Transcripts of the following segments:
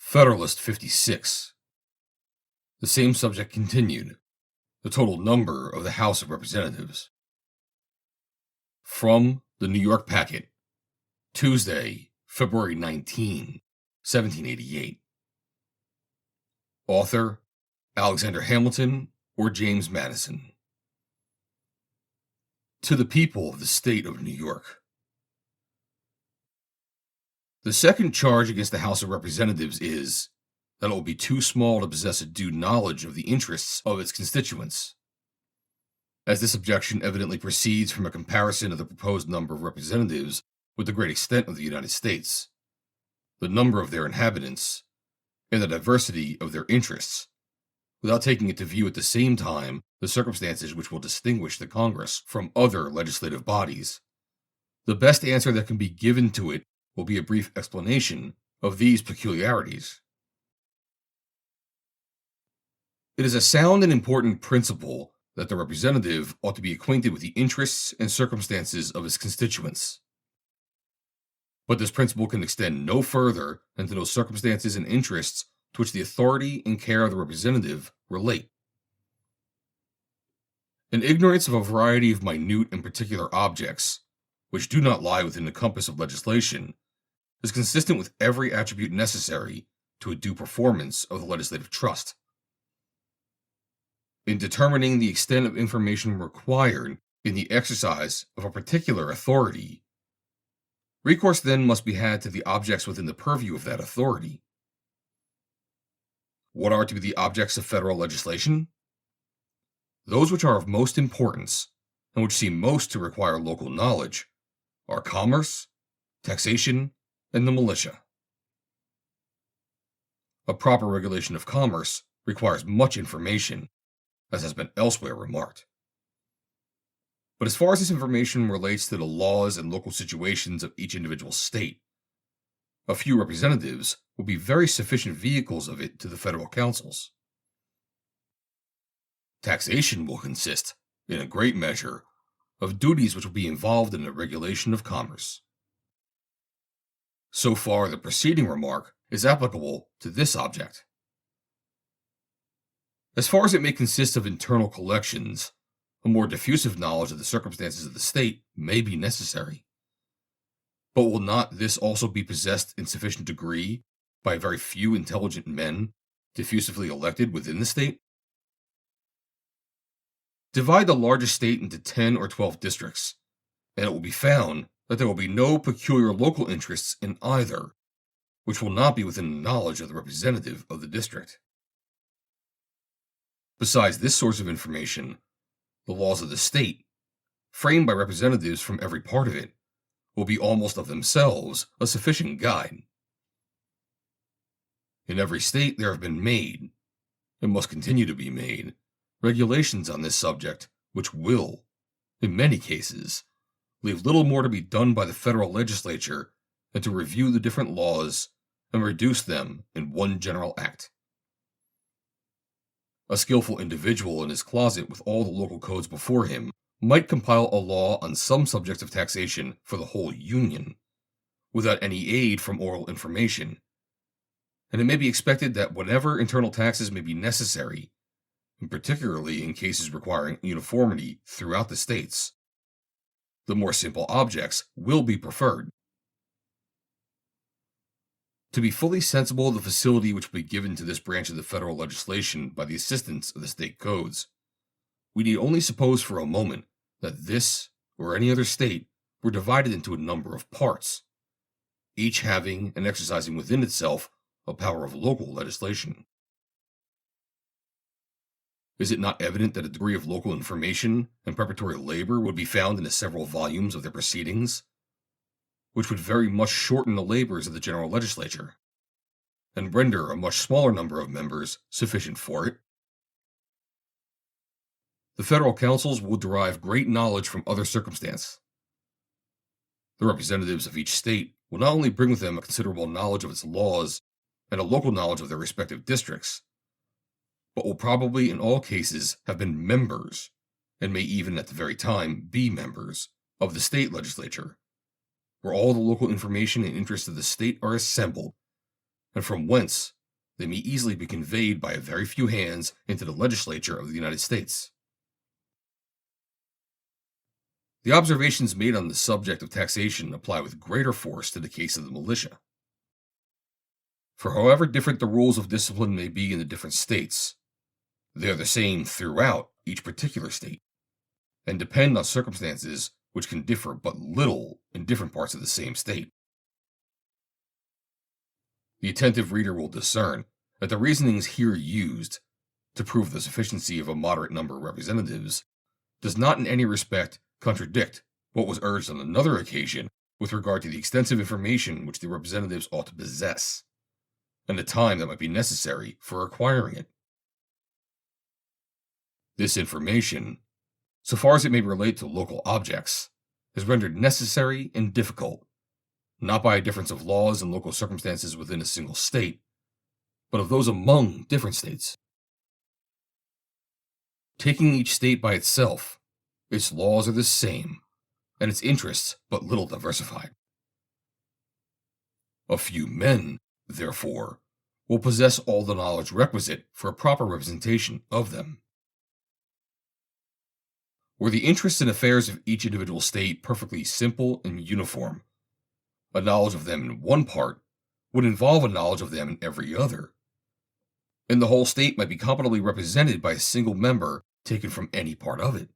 Federalist 56. The same subject continued. The total number of the House of Representatives. From the New York Packet, Tuesday, February 19, 1788. Author, Alexander Hamilton or James Madison. To the people of the state of New York. The second charge against the House of Representatives is that it will be too small to possess a due knowledge of the interests of its constituents. As this objection evidently proceeds from a comparison of the proposed number of representatives with the great extent of the United States, the number of their inhabitants, and the diversity of their interests, without taking into view at the same time the circumstances which will distinguish the Congress from other legislative bodies, the best answer that can be given to it will be a brief explanation of these peculiarities. It is a sound and important principle that the representative ought to be acquainted with the interests and circumstances of his constituents. But this principle can extend no further than to those circumstances and interests to which the authority and care of the representative relate. An ignorance of a variety of minute and particular objects, which do not lie within the compass of legislation, is consistent with every attribute necessary to a due performance of the legislative trust. In determining the extent of information required in the exercise of a particular authority, recourse then must be had to the objects within the purview of that authority. What are to be the objects of federal legislation? Those which are of most importance, and which seem most to require local knowledge, are commerce, taxation, and the militia. A proper regulation of commerce requires much information, as has been elsewhere remarked. But as far as this information relates to the laws and local situations of each individual state, a few representatives will be very sufficient vehicles of it to the federal councils. Taxation will consist, in a great measure, of duties which will be involved in the regulation of commerce. So far, the preceding remark is applicable to this object. As far as it may consist of internal collections, a more diffusive knowledge of the circumstances of the state may be necessary. But will not this also be possessed in sufficient degree by a very few intelligent men, diffusively elected within the state? Divide the largest state into 10 or 12 districts, and it will be found that there will be no peculiar local interests in either, which will not be within the knowledge of the representative of the district. Besides this source of information, the laws of the state, framed by representatives from every part of it, will be almost of themselves a sufficient guide. In every state there have been made, and must continue to be made, regulations on this subject which will, in many cases, leave little more to be done by the federal legislature than to review the different laws and reduce them in one general act. A skillful individual in his closet with all the local codes before him might compile a law on some subjects of taxation for the whole Union, without any aid from oral information, and it may be expected that whatever internal taxes may be necessary, and particularly in cases requiring uniformity throughout the states, the more simple objects will be preferred. To be fully sensible of the facility which will be given to this branch of the federal legislation by the assistance of the state codes, we need only suppose for a moment that this or any other state were divided into a number of parts, each having and exercising within itself a power of local legislation. Is it not evident that a degree of local information and preparatory labor would be found in the several volumes of their proceedings, which would very much shorten the labors of the general legislature, and render a much smaller number of members sufficient for it? The federal councils will derive great knowledge from other circumstance. The representatives of each state will not only bring with them a considerable knowledge of its laws and a local knowledge of their respective districts, but will probably in all cases have been members, and may even at the very time be members, of the state legislature, where all the local information and interests of the state are assembled, and from whence they may easily be conveyed by a very few hands into the legislature of the United States. The observations made on the subject of taxation apply with greater force to the case of the militia. For however different the rules of discipline may be in the different states, they are the same throughout each particular state, and depend on circumstances which can differ but little in different parts of the same state. The attentive reader will discern that the reasonings here used to prove the sufficiency of a moderate number of representatives does not in any respect contradict what was urged on another occasion with regard to the extensive information which the representatives ought to possess, and the time that might be necessary for acquiring it. This information, so far as it may relate to local objects, is rendered necessary and difficult, not by a difference of laws and local circumstances within a single state, but of those among different states. Taking each state by itself, its laws are the same, and its interests but little diversified. A few men, therefore, will possess all the knowledge requisite for a proper representation of them. Were the interests and affairs of each individual state perfectly simple and uniform, a knowledge of them in one part would involve a knowledge of them in every other, and the whole state might be competently represented by a single member taken from any part of it.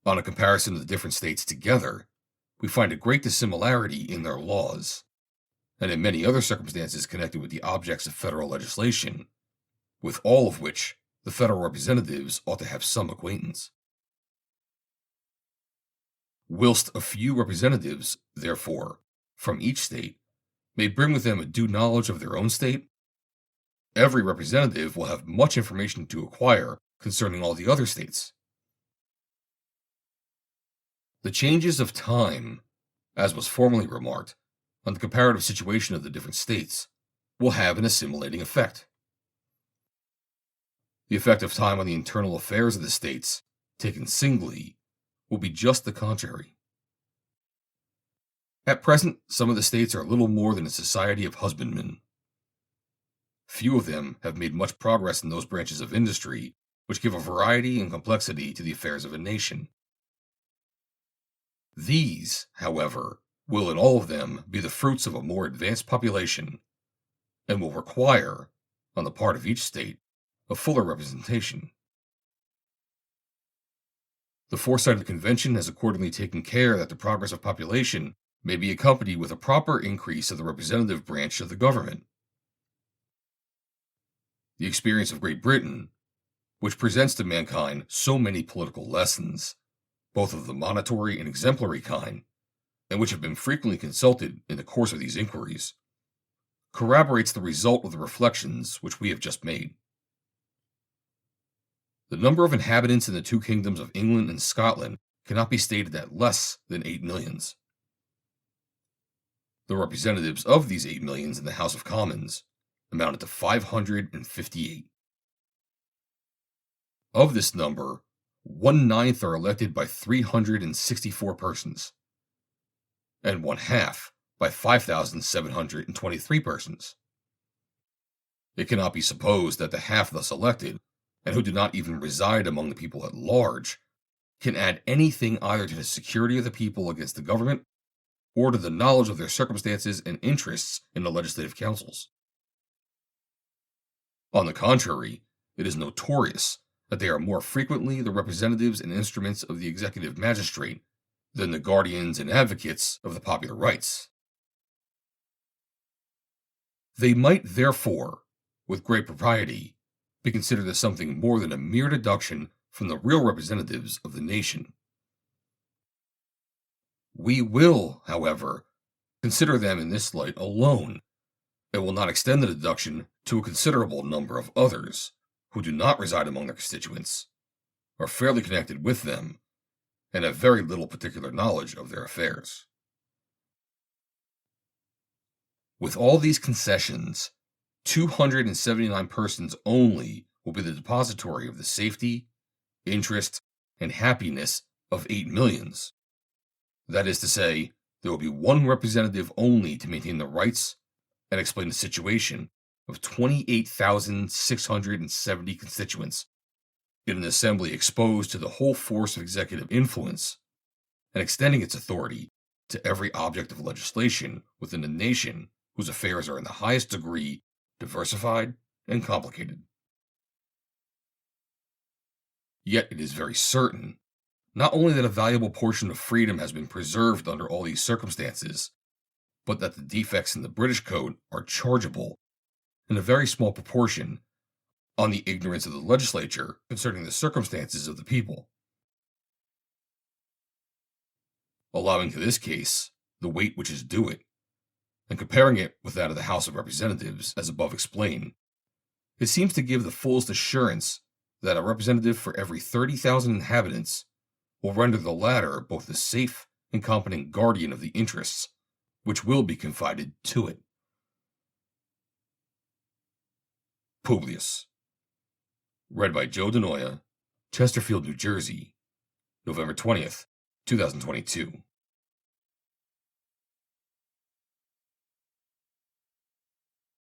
On a comparison of the different states together, we find a great dissimilarity in their laws, and in many other circumstances connected with the objects of federal legislation, with all of which the federal representatives ought to have some acquaintance. Whilst a few representatives, therefore, from each state may bring with them a due knowledge of their own state, every representative will have much information to acquire concerning all the other states. The changes of time, as was formerly remarked, on the comparative situation of the different states, will have an assimilating effect. The effect of time on the internal affairs of the states, taken singly, will be just the contrary. At present, some of the states are little more than a society of husbandmen. Few of them have made much progress in those branches of industry which give a variety and complexity to the affairs of a nation. These, however, will in all of them be the fruits of a more advanced population, and will require, on the part of each state, a fuller representation. The foresight of the convention has accordingly taken care that the progress of population may be accompanied with a proper increase of the representative branch of the government. The experience of Great Britain, which presents to mankind so many political lessons, both of the monitory and exemplary kind, and which have been frequently consulted in the course of these inquiries, corroborates the result of the reflections which we have just made. The number of inhabitants in the two kingdoms of England and Scotland cannot be stated at less than 8 millions. The representatives of these 8 millions in the House of Commons amounted to 558. Of this number, 1/9 are elected by 364 persons, and 1/2 by 5,723 persons. It cannot be supposed that the half thus elected, and who do not even reside among the people at large, can add anything either to the security of the people against the government, or to the knowledge of their circumstances and interests in the legislative councils. On the contrary, it is notorious that they are more frequently the representatives and instruments of the executive magistrate than the guardians and advocates of the popular rights. They might, therefore, with great propriety, be considered as something more than a mere deduction from the real representatives of the nation. We will, however, consider them in this light alone, and will not extend the deduction to a considerable number of others, who do not reside among their constituents, are fairly connected with them, and have very little particular knowledge of their affairs. With all these concessions, 279 persons only will be the depository of the safety, interest, and happiness of 8 millions. That is to say, there will be one representative only to maintain the rights, and explain the situation of 28,670 constituents in an assembly exposed to the whole force of executive influence and extending its authority to every object of legislation within a nation whose affairs are in the highest degree diversified and complicated. Yet it is very certain, not only that a valuable portion of freedom has been preserved under all these circumstances, but that the defects in the British Code are chargeable in a very small proportion on the ignorance of the legislature concerning the circumstances of the people, allowing to this case the weight which is due it, and comparing it with that of the House of Representatives, as above explained, it seems to give the fullest assurance that a representative for every 30,000 inhabitants will render the latter both the safe and competent guardian of the interests which will be confided to it. Publius. Read by Joe DeNoia, Chesterfield, New Jersey, November 20th, 2022.